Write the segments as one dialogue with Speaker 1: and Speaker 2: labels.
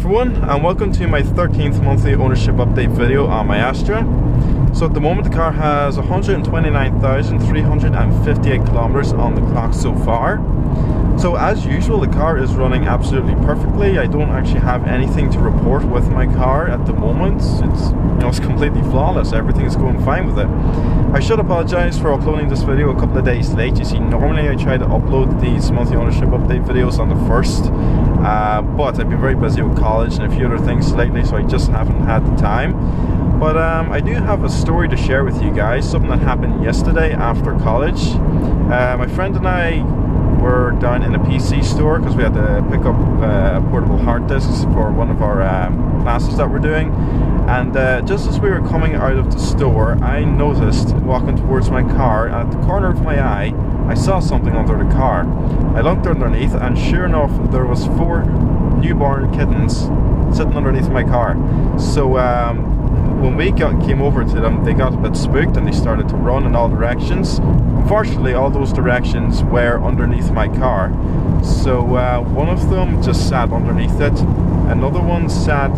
Speaker 1: everyone, and welcome to my 13th monthly ownership update video on my Astra. So at the moment the car has 129,358 kilometers on the clock so far. So as usual, the car is running absolutely perfectly. I don't actually have anything to report with my car at the moment. It's completely flawless. Everything is going fine with it. I should apologize for uploading this video a couple of days late. You see, normally I try to upload these monthly ownership update videos on the 1st, but I've been very busy with college and a few other things lately, so I just haven't had the time. But I do have a story to share with you guys, something that happened yesterday after college. My friend and I were down in a PC store because we had to pick up portable hard disks for one of our classes that we're doing. And just as we were coming out of the store, I noticed, walking towards my car, at the corner of my eye, I saw something under the car. I looked underneath, and sure enough, there was 4 newborn kittens sitting underneath my car. So when we came over to them, they got a bit spooked and they started to run in all directions. Unfortunately, all those directions were underneath my car. So one of them just sat underneath it. Another one sat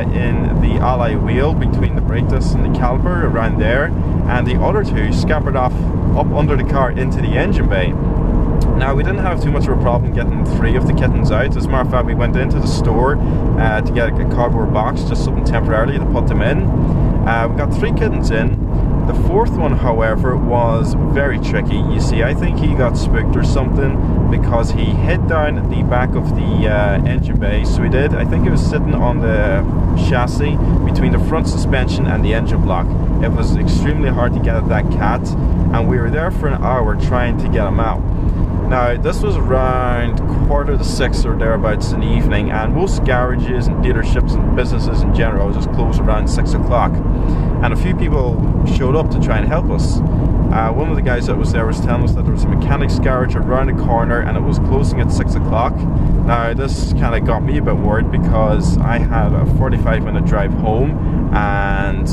Speaker 1: in the alloy wheel between the brake disc and the caliper, around there. And the other 2 scampered off up under the car into the engine bay. Now, we didn't have too much of a problem getting 3 of the kittens out. As a matter of fact, we went into the store to get a cardboard box, just something temporarily to put them in. We got 3 kittens in. The 4th one, however, was very tricky. You see, I think he got spooked or something because he hid down the back of the engine bay. So he did. I think he was sitting on the chassis between the front suspension and the engine block. It was extremely hard to get at that cat, and we were there for an hour trying to get him out. Now, this was around 5:45 or thereabouts in the evening, and most garages and dealerships and businesses in general just close around 6 o'clock. And a few people showed up to try and help us. One of the guys that was there was telling us that there was a mechanic's garage around the corner and it was closing at 6 o'clock. Now, this kind of got me a bit worried because I had a 45-minute drive home, and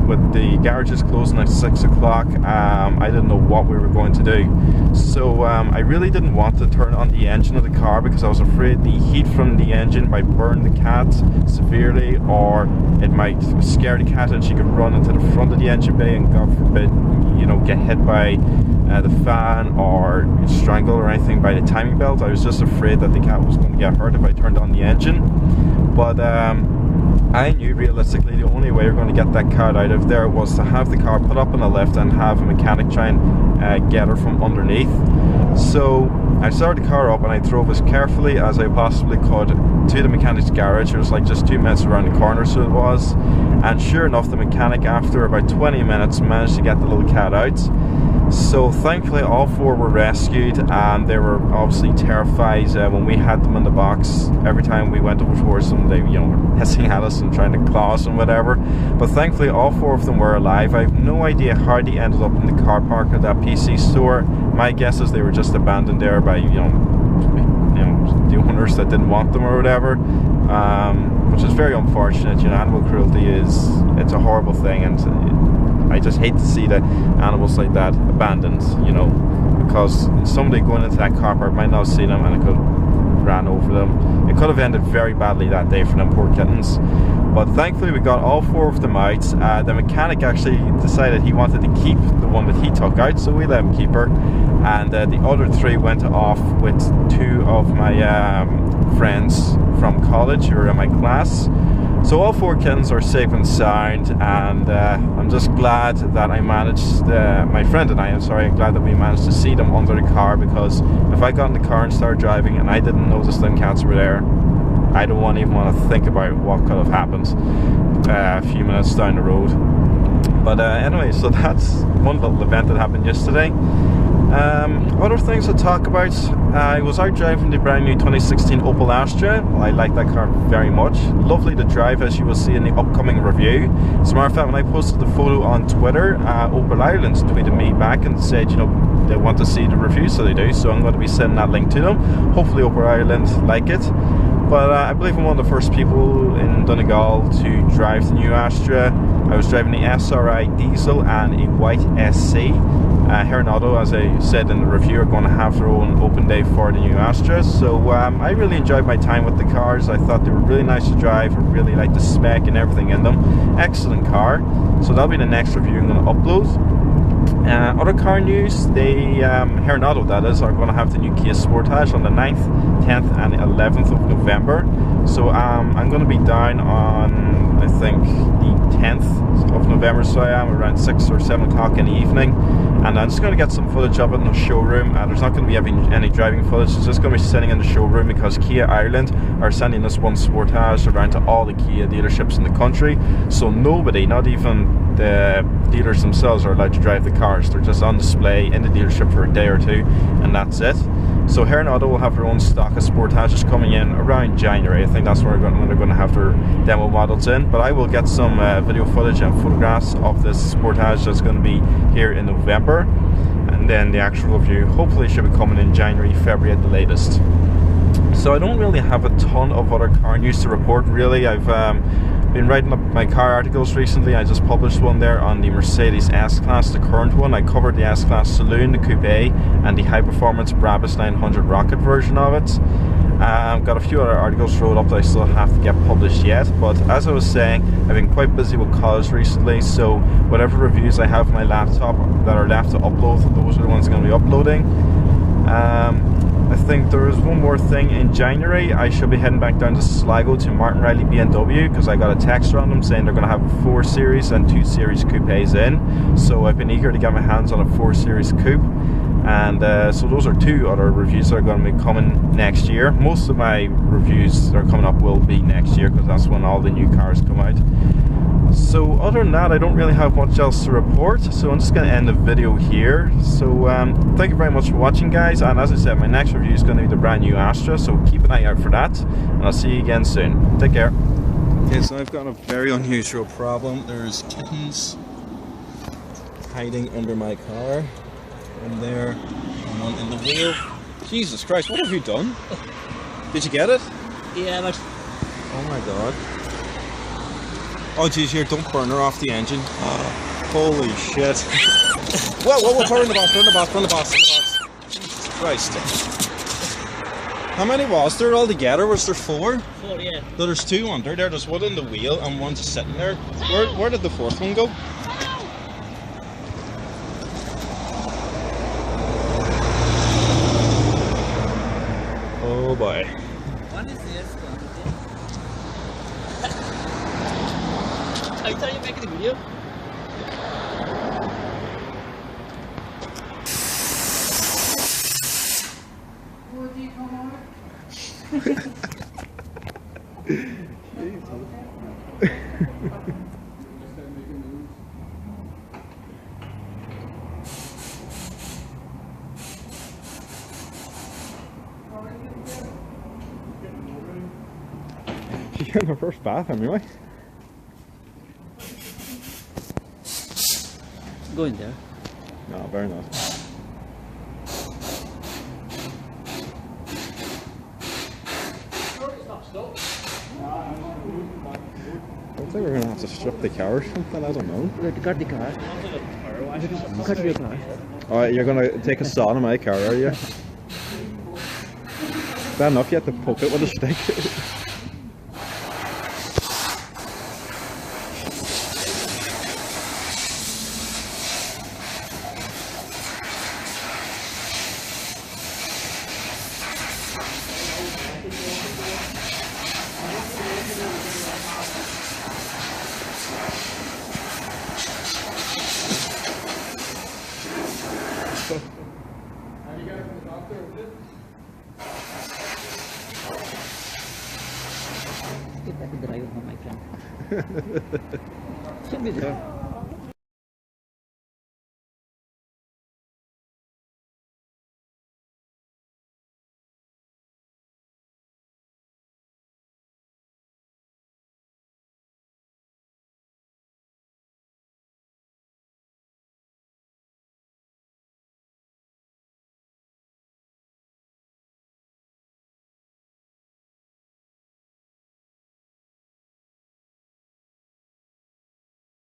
Speaker 1: with the garages closing at 6 o'clock, I didn't know what we were going to do. So I really didn't want to turn on the engine of the car because I was afraid the heat from the engine might burn the cat severely, or it might scare the cat and she could run into the front of the engine bay and, God forbid, get hit by the fan or strangled or anything by the timing belt. I was just afraid that the cat was going to get hurt if I turned on the engine. But I knew realistically the only way we were going to get that cat out of there was to have the car put up on the lift and have a mechanic try and get her from underneath. So I started the car up and I drove as carefully as I possibly could to the mechanic's garage. It was like just 2 minutes around the corner, so it was. And sure enough, the mechanic, after about 20 minutes, managed to get the little cat out. So thankfully all 4 were rescued, and they were obviously terrified when we had them in the box. Every time we went over towards them, they were hissing at us and trying to claw us and whatever. But thankfully all 4 of them were alive. I have no idea how they ended up in the car park at that PC store. My guess is they were just abandoned there by the owners that didn't want them or whatever, which is very unfortunate. Animal cruelty it's a horrible thing, and I just hate to see the animals like that abandoned, because somebody going into that car park might not see them and it could have ran over them. It could have ended very badly that day for them poor kittens. But thankfully we got all 4 of them out. The mechanic actually decided he wanted to keep the one that he took out, so we let him keep her. And the other 3 went off with 2 of my friends from college who were in my class. So all 4 kittens are safe and sound, and I'm just glad that I'm glad that we managed to see them under the car, because if I got in the car and started driving and I didn't notice them cats were there, I don't even want to think about what could have happened a few minutes down the road. But anyway, so that's one little event that happened yesterday. Other things to talk about, I was out driving the brand new 2016 Opel Astra. I like that car very much. Lovely to drive, as you will see in the upcoming review. As a matter of fact, when I posted the photo on Twitter, Opel Ireland tweeted me back and said, they want to see the review, so they do. So I'm going to be sending that link to them. Hopefully Opel Ireland like it. But I believe I'm one of the first people in Donegal to drive the new Astra. I was driving the SRI diesel and a white SC. Hernato, as I said in the review, are going to have their own open day for the new Astra. So I really enjoyed my time with the cars. I thought they were really nice to drive. I really liked the spec and everything in them. Excellent car. So that'll be the next review I'm going to upload. Other car news, Hernato, that is, are going to have the new Kia Sportage on the 9th, 10th and 11th of November. So I'm going to be down on, I think, the 10th of November, so I am around 6 or 7 o'clock in the evening, and I'm just going to get some footage of it in the showroom. There's not going to be any driving footage. It's just going to be sitting in the showroom because Kia Ireland are sending this one Sportage around to all the Kia dealerships in the country, so nobody, not even the dealers themselves, are allowed to drive the cars. They're just on display in the dealership for a day or two, and that's it. So Hernato will have their own stock of Sportages coming in around January. I think that's when they're going to have their demo models in. But I will get some video footage and photographs of this Sportage that's going to be here in November. And then the actual review hopefully should be coming in January, February at the latest. So I don't really have a ton of other car news to report, really. I've been writing up my car articles recently. I just published one there on the Mercedes S-Class, the current one. I covered the S-Class Saloon, the Coupe, and the high-performance Brabus 900 Rocket version of it. I've got a few other articles wrote up that I still have to get published yet, but as I was saying, I've been quite busy with college recently, so whatever reviews I have on my laptop that are left to upload, those are the ones I'm going to be uploading. I think there is one more thing in January. I should be heading back down to Sligo to Martin Riley BMW because I got a text from them saying they're going to have 4 Series and 2 Series coupes in. So I've been eager to get my hands on a 4 Series coupe. And so those are 2 other reviews that are going to be coming next year. Most of my reviews that are coming up will be next year because that's when all the new cars come out. So other than that, I don't really have much else to report, so I'm just going to end the video here. So thank you very much for watching, guys, and as I said, my next review is going to be the brand new Astra, so keep an eye out for that, and I'll see you again soon. Take care. Okay, so I've got a very unusual problem. There's kittens hiding under my car, and there, and one in the wheel. Jesus Christ, what have you done? Did you get it?
Speaker 2: Yeah, but...
Speaker 1: Oh my god. Oh geez, here, don't burn her off the engine. Holy shit. Whoa, turn the boss, turn the boss, turn the boss, turn the boss. Jesus Christ. How many was there all together? Was there 4?
Speaker 2: 4, yeah.
Speaker 1: No, there's 2 under there. There's one in the wheel and one just sitting there. Where did the 4th one go? Oh boy.
Speaker 2: What is this? I thought you were making a video. Would you come on?
Speaker 1: She's getting her first bath anyway.
Speaker 2: Go in there.
Speaker 1: No, very not. I think we're going to have to strip the car or something, I don't know.
Speaker 2: We have to cut the car. Cut your car.
Speaker 1: Alright, you're going to take a saw in my car, are you? Bad enough you have to poke it with a stick.
Speaker 2: Get back to drive home, my friend. Should be there.